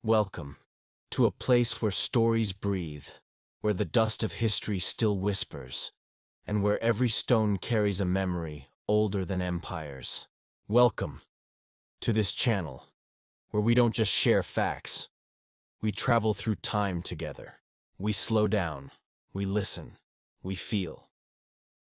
Welcome to a place where stories breathe, where the dust of history still whispers, and where every stone carries a memory older than empires. Welcome to this channel, where we don't just share facts, we travel through time together. We slow down, we listen, we feel.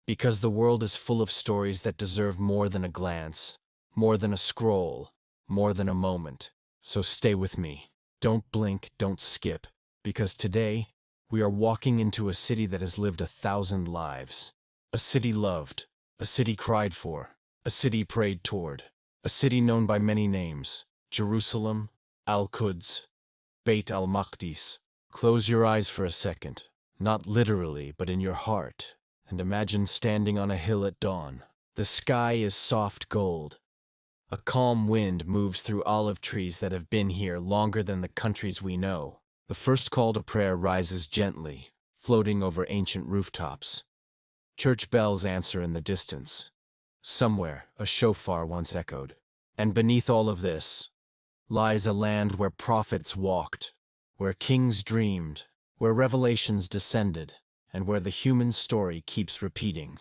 Because the world is full of stories that deserve more than a glance, more than a scroll, more than a moment. So stay with me. Don't blink, don't skip, because today we are walking into a city that has lived 1,000 lives. A city loved, a city cried for, a city prayed toward, a city known by many names: Jerusalem, Al-Quds, Beit al-Maqdis. Close your eyes for a second, not literally, but in your heart, and imagine standing on a hill at dawn. The sky is soft gold. A calm wind moves through olive trees that have been here longer than the countries we know. The first call to prayer rises gently, floating over ancient rooftops. Church bells answer in the distance. Somewhere, a shofar once echoed. And beneath all of this lies a land where prophets walked, where kings dreamed, where revelations descended, and where the human story keeps repeating.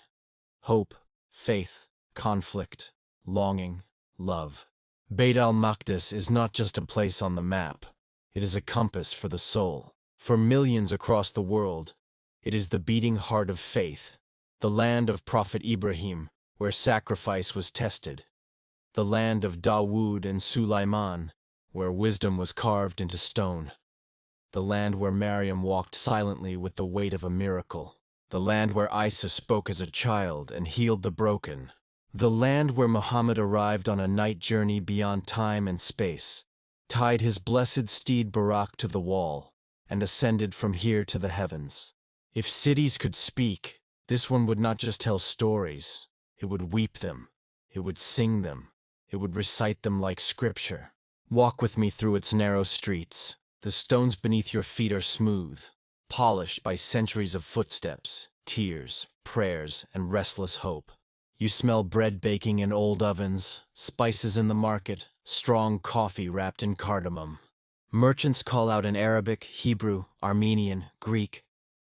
Hope, faith, conflict, longing, love. Beit al-Maqdis is not just a place on the map. It is a compass for the soul. For millions across the world, it is the beating heart of faith, the land of Prophet Ibrahim, where sacrifice was tested, the land of Dawood and Sulaiman, where wisdom was carved into stone, the land where Maryam walked silently with the weight of a miracle, the land where Isa spoke as a child and healed the broken, the land where Muhammad arrived on a night journey beyond time and space, tied his blessed steed Barak to the wall, and ascended from here to the heavens. If cities could speak, this one would not just tell stories, it would weep them, it would sing them, it would recite them like scripture. Walk with me through its narrow streets. The stones beneath your feet are smooth, polished by centuries of footsteps, tears, prayers, and restless hope. You smell bread baking in old ovens, spices in the market, strong coffee wrapped in cardamom. Merchants call out in Arabic, Hebrew, Armenian, Greek.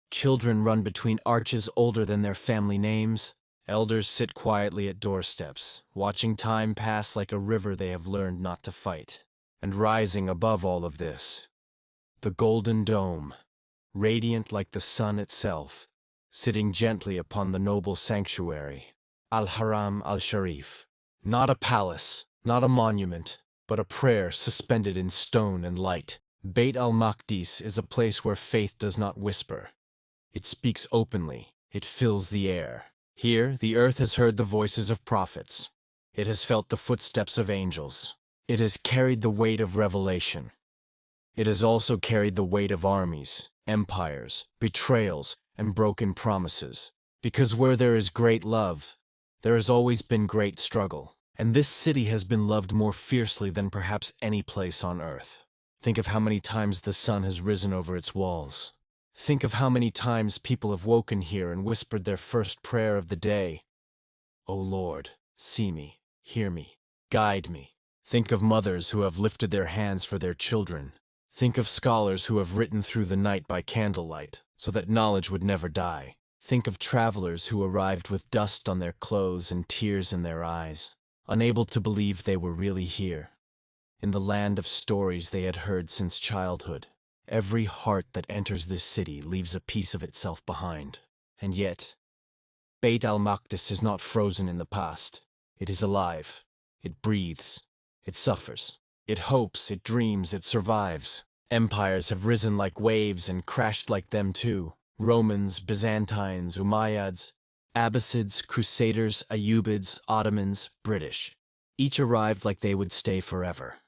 Children run between arches older than their family names. Elders sit quietly at doorsteps, watching time pass like a river they have learned not to fight. And rising above all of this, the Golden Dome, radiant like the sun itself, sitting gently upon the noble sanctuary, Al-Haram al-Sharif. Not a palace, not a monument, but a prayer suspended in stone and light. Beit al-Maqdis is a place where faith does not whisper. It speaks openly, it fills the air. Here, the earth has heard the voices of prophets. It has felt the footsteps of angels. It has carried the weight of revelation. It has also carried the weight of armies, empires, betrayals, and broken promises. Because where there is great love, there has always been great struggle. And this city has been loved more fiercely than perhaps any place on earth. Think of how many times the sun has risen over its walls. Think of how many times people have woken here and whispered their first prayer of the day. O Lord, see me, hear me, guide me. Think of mothers who have lifted their hands for their children. Think of scholars who have written through the night by candlelight, so that knowledge would never die. Think of travelers who arrived with dust on their clothes and tears in their eyes, unable to believe they were really here, in the land of stories they had heard since childhood. Every heart that enters this city leaves a piece of itself behind. And yet, Beit al-Maqdis is not frozen in the past. It is alive. It breathes. It suffers. It hopes. It dreams. It survives. Empires have risen like waves and crashed like them too. Romans, Byzantines, Umayyads, Abbasids, Crusaders, Ayyubids, Ottomans, British. Each arrived like they would stay forever.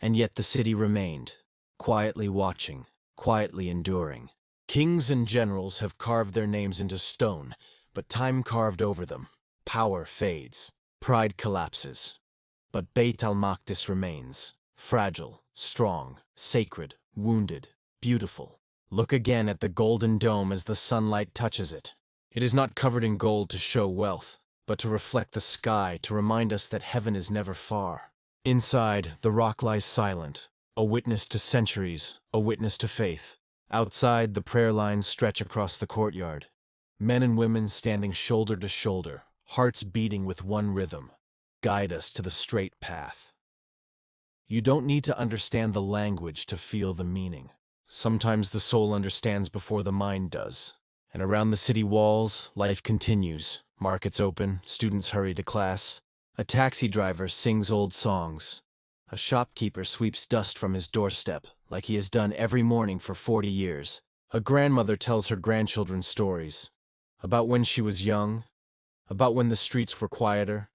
And yet the city remained, quietly watching, quietly enduring. Kings and generals have carved their names into stone, but time carved over them. Power fades. Pride collapses. But Beit al-Maqdis remains, fragile, strong, sacred, wounded, beautiful. Look again at the Golden Dome as the sunlight touches it. It is not covered in gold to show wealth, but to reflect the sky, to remind us that heaven is never far. Inside, the rock lies silent, a witness to centuries, a witness to faith. Outside, the prayer lines stretch across the courtyard. Men and women standing shoulder to shoulder, hearts beating with one rhythm. Guide us to the straight path. You don't need to understand the language to feel the meaning. Sometimes the soul understands before the mind does. And around the city walls, life continues. Markets open, students hurry to class. A taxi driver sings old songs. A shopkeeper sweeps dust from his doorstep, like he has done every morning for 40 years. A grandmother tells her grandchildren stories. About when she was young, about when the streets were quieter,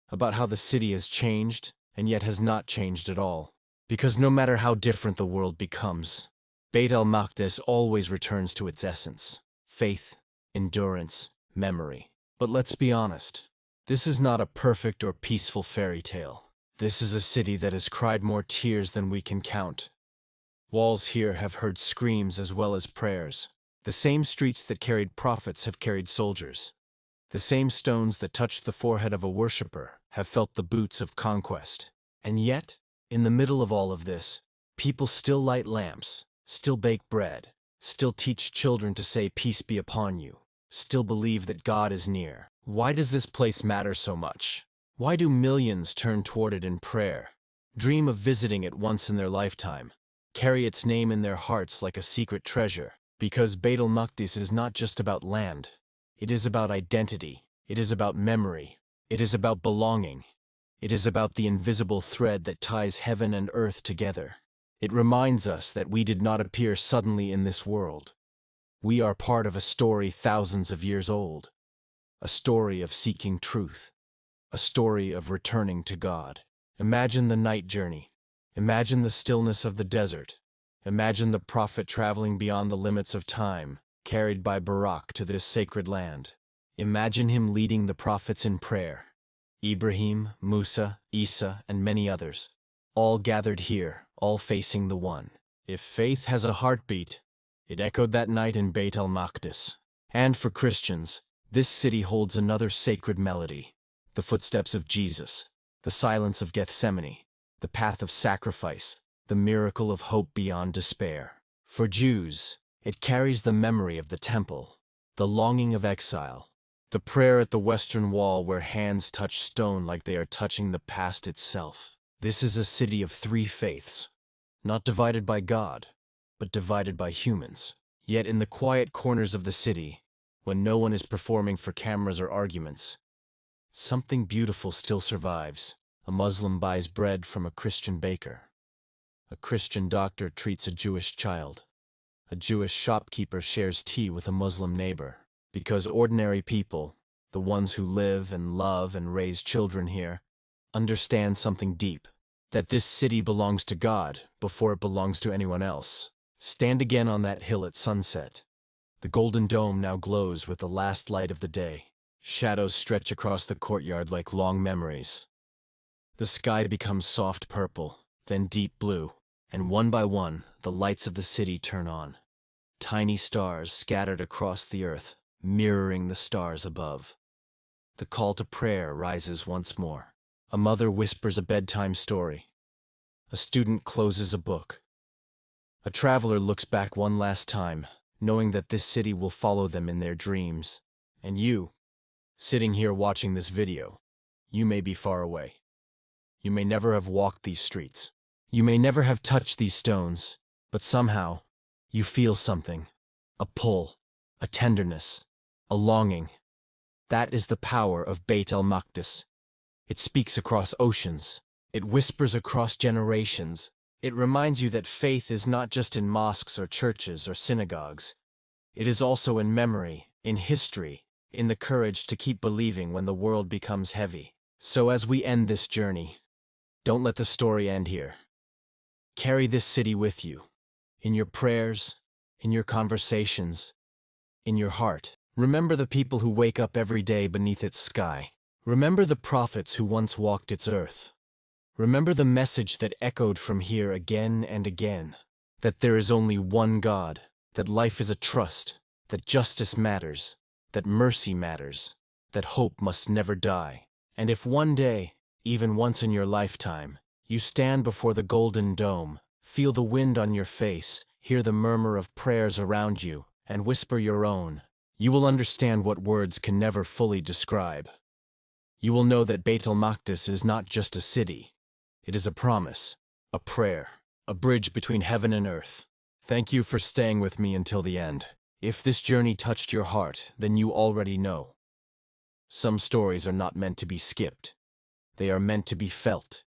about how the city has changed, and yet has not changed at all. Because no matter how different the world becomes, Beit al-Maqdis always returns to its essence: faith, endurance, memory. But let's be honest, this is not a perfect or peaceful fairy tale. This is a city that has cried more tears than we can count. Walls here have heard screams as well as prayers. The same streets that carried prophets have carried soldiers. The same stones that touched the forehead of a worshipper have felt the boots of conquest. And yet, in the middle of all of this, people still light lamps, still bake bread, still teach children to say peace be upon you, still believe that God is near. Why does this place matter so much? Why do millions turn toward it in prayer, dream of visiting it once in their lifetime, carry its name in their hearts like a secret treasure? Because Beit al-Maqdis is not just about land. It is about identity. It is about memory. It is about belonging. It is about the invisible thread that ties heaven and earth together. It reminds us that we did not appear suddenly in this world. We are part of a story thousands of years old. A story of seeking truth. A story of returning to God. Imagine the night journey. Imagine the stillness of the desert. Imagine the prophet traveling beyond the limits of time, carried by Barak to this sacred land. Imagine him leading the prophets in prayer. Ibrahim, Musa, Isa, and many others, all gathered here, all facing the one. If faith has a heartbeat, it echoed that night in Beit al-Maqdis. And for Christians, this city holds another sacred melody: the footsteps of Jesus, the silence of Gethsemane, the path of sacrifice, the miracle of hope beyond despair. For Jews, it carries the memory of the temple, the longing of exile, the prayer at the western wall where hands touch stone like they are touching the past itself. This is a city of three faiths, not divided by God, but divided by humans. Yet in the quiet corners of the city, when no one is performing for cameras or arguments, something beautiful still survives. A Muslim buys bread from a Christian baker. A Christian doctor treats a Jewish child. A Jewish shopkeeper shares tea with a Muslim neighbor. Because ordinary people, the ones who live and love and raise children here, understand something deep: that this city belongs to God before it belongs to anyone else. Stand again on that hill at sunset. The golden dome now glows with the last light of the day. Shadows stretch across the courtyard like long memories. The sky becomes soft purple, then deep blue, and one by one, the lights of the city turn on. Tiny stars scattered across the earth, mirroring the stars above. The call to prayer rises once more. A mother whispers a bedtime story. A student closes a book. A traveler looks back one last time, knowing that this city will follow them in their dreams. And you, sitting here watching this video, you may be far away. You may never have walked these streets. You may never have touched these stones, but somehow, you feel something. A pull, a tenderness, a longing. That is the power of Beit al-Maqdis. It speaks across oceans. It whispers across generations. It reminds you that faith is not just in mosques or churches or synagogues. It is also in memory, in history, in the courage to keep believing when the world becomes heavy. So as we end this journey, don't let the story end here. Carry this city with you, in your prayers, in your conversations, in your heart. Remember the people who wake up every day beneath its sky. Remember the prophets who once walked its earth. Remember the message that echoed from here again and again, that there is only one God, that life is a trust, that justice matters, that mercy matters, that hope must never die. And if one day, even once in your lifetime, you stand before the golden dome, Feel the wind on your face, hear the murmur of prayers around you, and whisper your own. You will understand what words can never fully describe. You will know that al-Maqdis is not just a city. It is a promise, a prayer, a bridge between heaven and earth. Thank you for staying with me until the end. If this journey touched your heart, then you already know. Some stories are not meant to be skipped. They are meant to be felt,